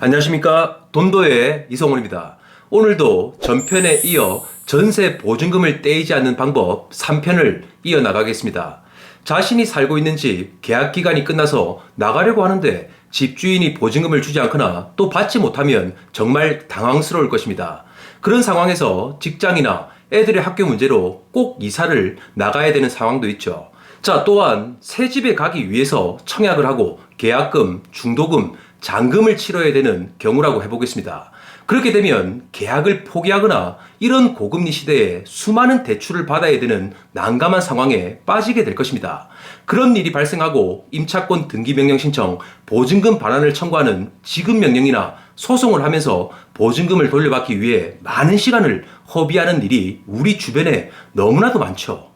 안녕하십니까, 돈도의 이성훈입니다. 오늘도 전편에 이어 전세 보증금을 떼이지 않는 방법 3편을 이어나가겠습니다. 자신이 살고 있는 집 계약기간이 끝나서 나가려고 하는데 집주인이 보증금을 주지 않거나 또 받지 못하면 정말 당황스러울 것입니다. 그런 상황에서 직장이나 애들의 학교 문제로 꼭 이사를 나가야 되는 상황도 있죠. 자, 또한 새 집에 가기 위해서 청약을 하고 계약금, 중도금, 잔금을 치러야 되는 경우라고 해보겠습니다. 그렇게 되면 계약을 포기하거나 이런 고금리 시대에 수많은 대출을 받아야 되는 난감한 상황에 빠지게 될 것입니다. 그런 일이 발생하고 임차권 등기명령 신청, 보증금 반환을 청구하는 지급명령이나 소송을 하면서 보증금을 돌려받기 위해 많은 시간을 허비하는 일이 우리 주변에 너무나도 많죠.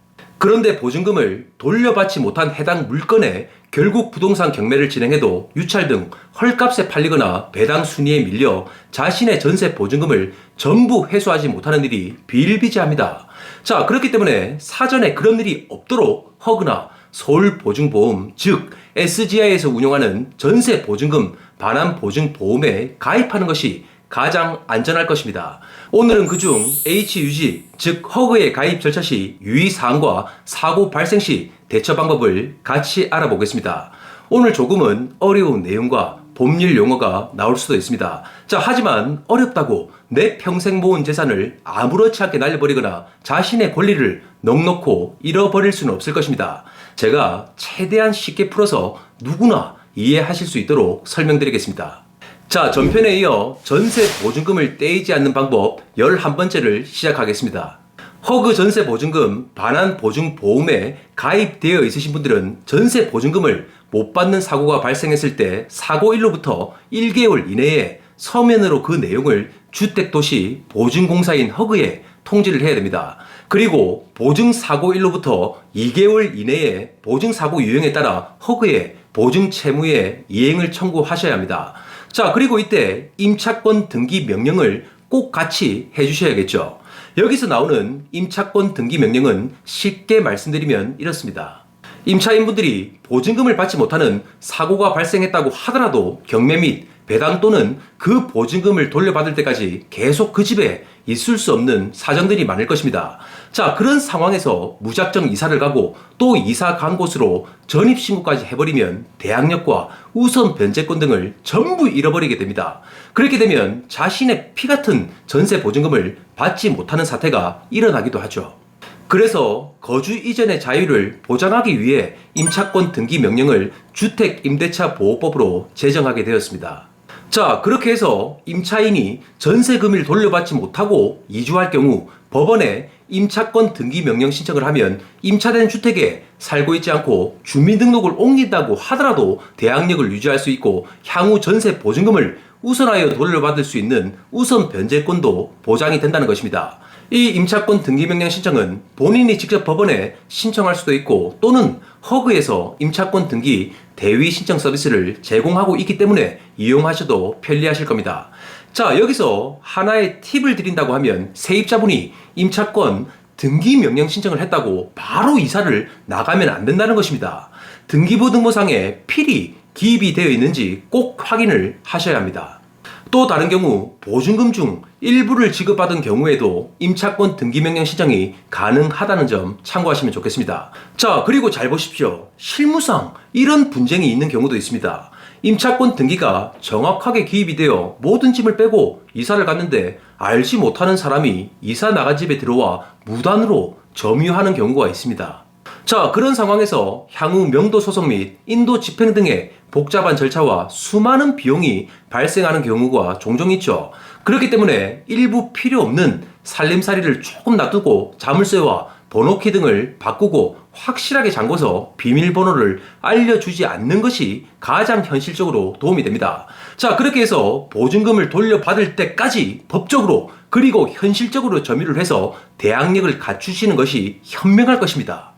그런데 보증금을 돌려받지 못한 해당 물건에 결국 부동산 경매를 진행해도 유찰 등 헐값에 팔리거나 배당 순위에 밀려 자신의 전세 보증금을 전부 회수하지 못하는 일이 비일비재합니다. 자, 그렇기 때문에 사전에 그런 일이 없도록 허그나 서울보증보험, 즉 SGI에서 운영하는 전세 보증금 반환 보증 보험에 가입하는 것이 가장 안전할 것입니다. 오늘은 그중 HUG, 즉 허그의 가입 절차 시 유의사항과 사고 발생 시 대처 방법을 같이 알아보겠습니다. 오늘 조금은 어려운 내용과 법률 용어가 나올 수도 있습니다. 자, 하지만 어렵다고 내 평생 모은 재산을 아무렇지 않게 날려버리거나 자신의 권리를 넉넉히 잃어버릴 수는 없을 것입니다. 제가 최대한 쉽게 풀어서 누구나 이해하실 수 있도록 설명드리겠습니다. 자, 전편에 이어 전세 보증금을 떼이지 않는 방법 11번째를 시작하겠습니다. 허그 전세 보증금 반환 보증 보험에 가입되어 있으신 분들은 전세 보증금을 못 받는 사고가 발생했을 때 사고일로부터 1개월 이내에 서면으로 그 내용을 주택도시 보증공사인 허그에 통지를 해야 됩니다. 그리고 보증사고일로부터 2개월 이내에 보증사고 유형에 따라 허그에 보증채무에 이행을 청구하셔야 합니다. 자, 그리고 이때 임차권 등기 명령을 꼭 같이 해주셔야겠죠. 여기서 나오는 임차권 등기 명령은 쉽게 말씀드리면 이렇습니다. 임차인분들이 보증금을 받지 못하는 사고가 발생했다고 하더라도 경매 및 배당 또는 그 보증금을 돌려받을 때까지 계속 그 집에 있을 수 없는 사정들이 많을 것입니다. 자, 그런 상황에서 무작정 이사를 가고 또 이사 간 곳으로 전입신고까지 해버리면 대항력과 우선 변제권 등을 전부 잃어버리게 됩니다. 그렇게 되면 자신의 피 같은 전세 보증금을 받지 못하는 사태가 일어나기도 하죠. 그래서 거주 이전의 자유를 보장하기 위해 임차권 등기 명령을 주택임대차보호법으로 제정하게 되었습니다. 자, 그렇게 해서 임차인이 전세 금을 돌려받지 못하고 이주할 경우 법원에 임차권 등기 명령 신청을 하면 임차된 주택에 살고 있지 않고 주민등록을 옮긴다고 하더라도 대항력을 유지할 수 있고 향후 전세 보증금을 우선하여 돌려받을 수 있는 우선 변제권도 보장이 된다는 것입니다. 이 임차권 등기명령 신청은 본인이 직접 법원에 신청할 수도 있고 또는 허그에서 임차권 등기 대위 신청 서비스를 제공하고 있기 때문에 이용하셔도 편리하실 겁니다. 자, 여기서 하나의 팁을 드린다고 하면 세입자분이 임차권 등기명령 신청을 했다고 바로 이사를 나가면 안 된다는 것입니다. 등기부등본상에 필히 기입이 되어 있는지 꼭 확인을 하셔야 합니다. 또 다른 경우 보증금 중 일부를 지급받은 경우에도 임차권 등기명령 신청이 가능하다는 점 참고하시면 좋겠습니다. 자, 그리고 잘 보십시오. 실무상 이런 분쟁이 있는 경우도 있습니다. 임차권 등기가 정확하게 기입이 되어 모든 짐을 빼고 이사를 갔는데 알지 못하는 사람이 이사 나간 집에 들어와 무단으로 점유하는 경우가 있습니다. 자, 그런 상황에서 향후 명도 소송 및 인도 집행 등의 복잡한 절차와 수많은 비용이 발생하는 경우가 종종 있죠. 그렇기 때문에 일부 필요 없는 살림살이를 조금 놔두고 자물쇠와 번호키 등을 바꾸고 확실하게 잠궈서 비밀번호를 알려주지 않는 것이 가장 현실적으로 도움이 됩니다. 자, 그렇게 해서 보증금을 돌려받을 때까지 법적으로 그리고 현실적으로 점유를 해서 대항력을 갖추시는 것이 현명할 것입니다.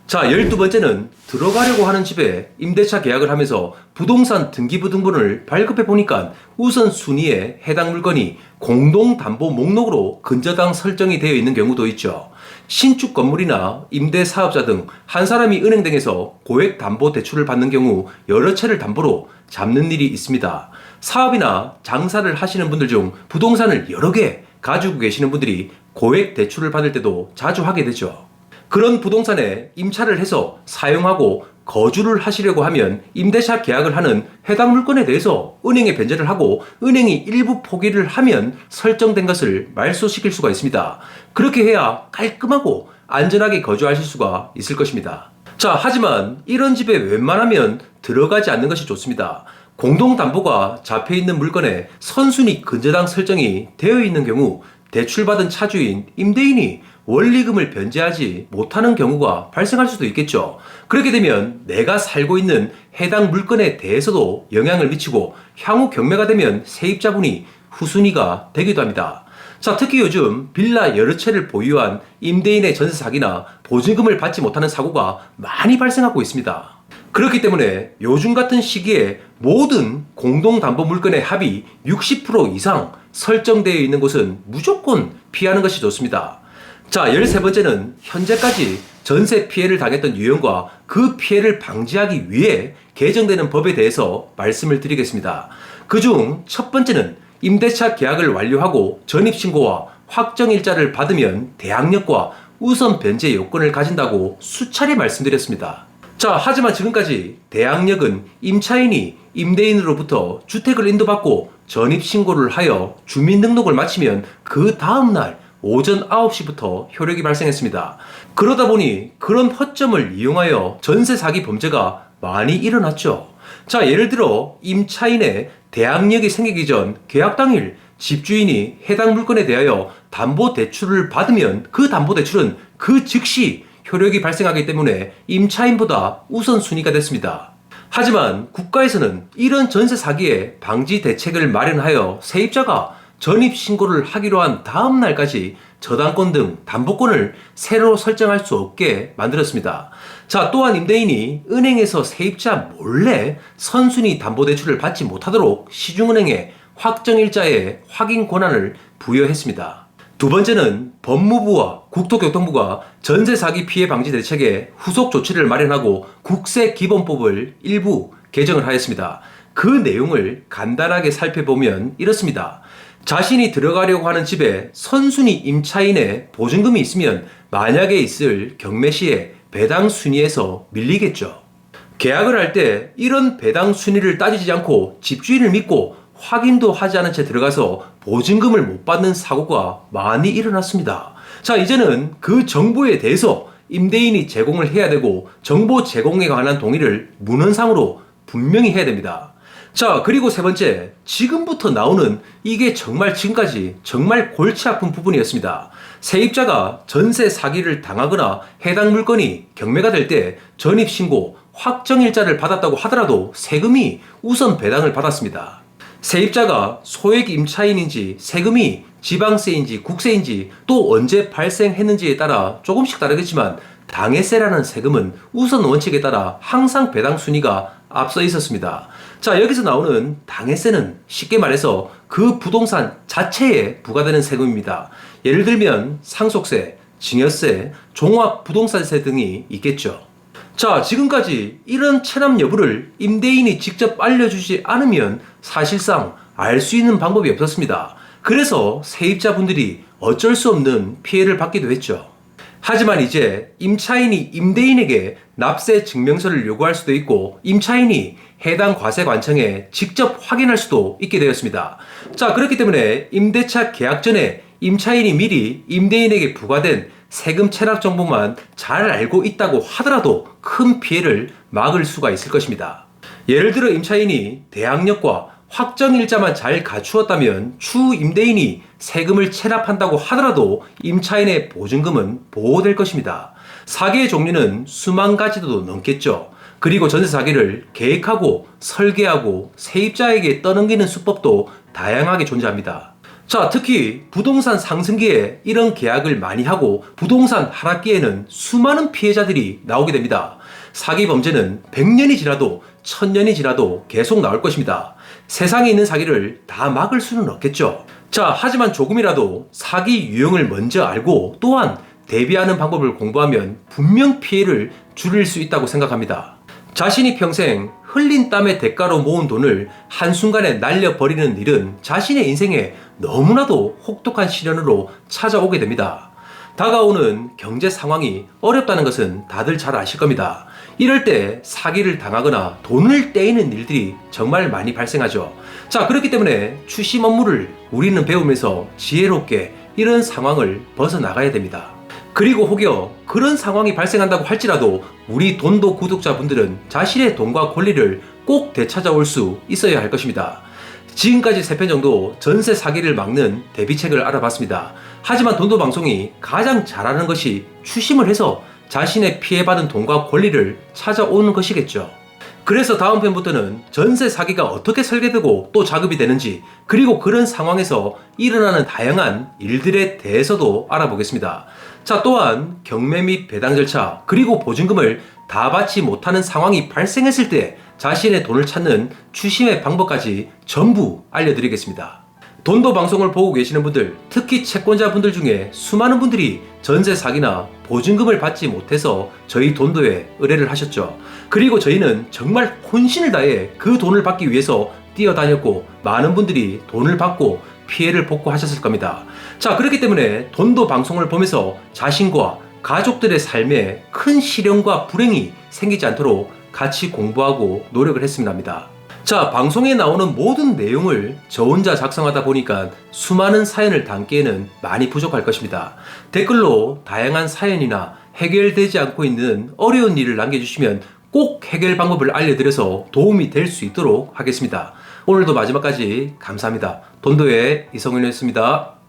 자, 12번째는 들어가려고 하는 집에 임대차 계약을 하면서 부동산 등기부등본을 발급해 보니까 우선 순위에 해당 물건이 공동담보 목록으로 근저당 설정이 되어 있는 경우도 있죠. 신축 건물이나 임대사업자 등 한 사람이 은행 등에서 고액 담보 대출을 받는 경우 여러 채를 담보로 잡는 일이 있습니다. 사업이나 장사를 하시는 분들 중 부동산을 여러 개 가지고 계시는 분들이 고액 대출을 받을 때도 자주 하게 되죠. 그런 부동산에 임차를 해서 사용하고 거주를 하시려고 하면 임대차 계약을 하는 해당 물건에 대해서 은행에 변제를 하고 은행이 일부 포기를 하면 설정된 것을 말소시킬 수가 있습니다. 그렇게 해야 깔끔하고 안전하게 거주하실 수가 있을 것입니다. 자, 하지만 이런 집에 웬만하면 들어가지 않는 것이 좋습니다. 공동담보가 잡혀있는 물건에 선순위 근저당 설정이 되어 있는 경우 대출받은 차주인 임대인이 원리금을 변제하지 못하는 경우가 발생할 수도 있겠죠. 그렇게 되면 내가 살고 있는 해당 물건에 대해서도 영향을 미치고 향후 경매가 되면 세입자분이 후순위가 되기도 합니다. 자, 특히 요즘 빌라 여러 채를 보유한 임대인의 전세 사기나 보증금을 받지 못하는 사고가 많이 발생하고 있습니다. 그렇기 때문에 요즘 같은 시기에 모든 공동담보 물건의 합이 60% 이상 설정되어 있는 곳은 무조건 피하는 것이 좋습니다. 자, 13번째는 현재까지 전세 피해를 당했던 유형과 그 피해를 방지하기 위해 개정되는 법에 대해서 말씀을 드리겠습니다. 그중 첫 번째는 임대차 계약을 완료하고 전입신고와 확정일자를 받으면 대항력과 우선 변제 요건을 가진다고 수차례 말씀드렸습니다. 자, 하지만 지금까지 대항력은 임차인이 임대인으로부터 주택을 인도받고 전입신고를 하여 주민등록을 마치면 그 다음날 오전 9시부터 효력이 발생했습니다. 그러다 보니 그런 허점을 이용하여 전세 사기 범죄가 많이 일어났죠. 자, 예를 들어 임차인의 대항력이 생기기 전 계약 당일 집주인이 해당 물건에 대하여 담보대출을 받으면 그 담보대출은 그 즉시 효력이 발생하기 때문에 임차인보다 우선순위가 됐습니다. 하지만 국가에서는 이런 전세 사기의 방지 대책을 마련하여 세입자가 전입신고를 하기로 한 다음 날까지 저당권 등 담보권을 새로 설정할 수 없게 만들었습니다. 자, 또한 임대인이 은행에서 세입자 몰래 선순위 담보대출을 받지 못하도록 시중은행에 확정일자의 확인 권한을 부여했습니다. 두 번째는 법무부와 국토교통부가 전세 사기 피해 방지 대책에 후속 조치를 마련하고 국세기본법을 일부 개정을 하였습니다. 그 내용을 간단하게 살펴보면 이렇습니다. 자신이 들어가려고 하는 집에 선순위 임차인의 보증금이 있으면 만약에 있을 경매 시에 배당 순위에서 밀리겠죠. 계약을 할 때 이런 배당 순위를 따지지 않고 집주인을 믿고 확인도 하지 않은 채 들어가서 보증금을 못 받는 사고가 많이 일어났습니다. 자, 이제는 그 정보에 대해서 임대인이 제공을 해야 되고 정보 제공에 관한 동의를 문헌상으로 분명히 해야 됩니다. 자, 그리고 세 번째, 지금부터 나오는 이게 정말 지금까지 정말 골치 아픈 부분이었습니다. 세입자가 전세 사기를 당하거나 해당 물건이 경매가 될 때 전입신고, 확정일자를 받았다고 하더라도 세금이 우선 배당을 받았습니다. 세입자가 소액 임차인인지 세금이 지방세인지 국세인지 또 언제 발생했는지에 따라 조금씩 다르겠지만 당해세라는 세금은 우선 원칙에 따라 항상 배당 순위가 앞서 있었습니다. 자, 여기서 나오는 당해세는 쉽게 말해서 그 부동산 자체에 부과되는 세금입니다. 예를 들면 상속세, 증여세, 종합부동산세 등이 있겠죠. 자, 지금까지 이런 체납 여부를 임대인이 직접 알려주지 않으면 사실상 알 수 있는 방법이 없었습니다. 그래서 세입자분들이 어쩔 수 없는 피해를 받기도 했죠. 하지만 이제 임차인이 임대인에게 납세 증명서를 요구할 수도 있고 임차인이 해당 과세관청에 직접 확인할 수도 있게 되었습니다. 자, 그렇기 때문에 임대차 계약 전에 임차인이 미리 임대인에게 부과된 세금 체납 정보만 잘 알고 있다고 하더라도 큰 피해를 막을 수가 있을 것입니다. 예를 들어 임차인이 대항력과 확정일자만 잘 갖추었다면 추후 임대인이 세금을 체납한다고 하더라도 임차인의 보증금은 보호될 것입니다. 사기의 종류는 수만 가지도 넘겠죠. 그리고 전세 사기를 계획하고 설계하고 세입자에게 떠넘기는 수법도 다양하게 존재합니다. 자, 특히 부동산 상승기에 이런 계약을 많이 하고 부동산 하락기에는 수많은 피해자들이 나오게 됩니다. 사기 범죄는 100년이 지나도 1000년이 지나도 계속 나올 것입니다. 세상에 있는 사기를 다 막을 수는 없겠죠. 자, 하지만 조금이라도 사기 유형을 먼저 알고 또한 대비하는 방법을 공부하면 분명 피해를 줄일 수 있다고 생각합니다. 자신이 평생 흘린 땀의 대가로 모은 돈을 한순간에 날려버리는 일은 자신의 인생에 너무나도 혹독한 시련으로 찾아오게 됩니다. 다가오는 경제 상황이 어렵다는 것은 다들 잘 아실 겁니다. 이럴 때 사기를 당하거나 돈을 떼이는 일들이 정말 많이 발생하죠. 자, 그렇기 때문에 추심 업무를 우리는 배우면서 지혜롭게 이런 상황을 벗어나가야 됩니다. 그리고 혹여 그런 상황이 발생한다고 할지라도 우리 돈도 구독자분들은 자신의 돈과 권리를 꼭 되찾아올 수 있어야 할 것입니다. 지금까지 3편 정도 전세 사기를 막는 대비책을 알아봤습니다. 하지만 돈도 방송이 가장 잘하는 것이 추심을 해서 자신의 피해받은 돈과 권리를 찾아오는 것이겠죠. 그래서 다음 편부터는 전세 사기가 어떻게 설계되고 또 작업이 되는지, 그리고 그런 상황에서 일어나는 다양한 일들에 대해서도 알아보겠습니다. 자, 또한 경매 및 배당 절차, 그리고 보증금을 다 받지 못하는 상황이 발생했을 때 자신의 돈을 찾는 추심의 방법까지 전부 알려드리겠습니다. 돈도 방송을 보고 계시는 분들, 특히 채권자분들 중에 수많은 분들이 전세 사기나 보증금을 받지 못해서 저희 돈도에 의뢰를 하셨죠. 그리고 저희는 정말 혼신을 다해 그 돈을 받기 위해서 뛰어다녔고, 많은 분들이 돈을 받고 피해를 복구하셨을 겁니다. 자, 그렇기 때문에 돈도 방송을 보면서 자신과 가족들의 삶에 큰 시련과 불행이 생기지 않도록 같이 공부하고 노력을 했으면 합니다. 자, 방송에 나오는 모든 내용을 저 혼자 작성하다 보니까 수많은 사연을 담기에는 많이 부족할 것입니다. 댓글로 다양한 사연이나 해결되지 않고 있는 어려운 일을 남겨주시면 꼭 해결 방법을 알려드려서 도움이 될 수 있도록 하겠습니다. 오늘도 마지막까지 감사합니다. 돈도의 이성윤이었습니다.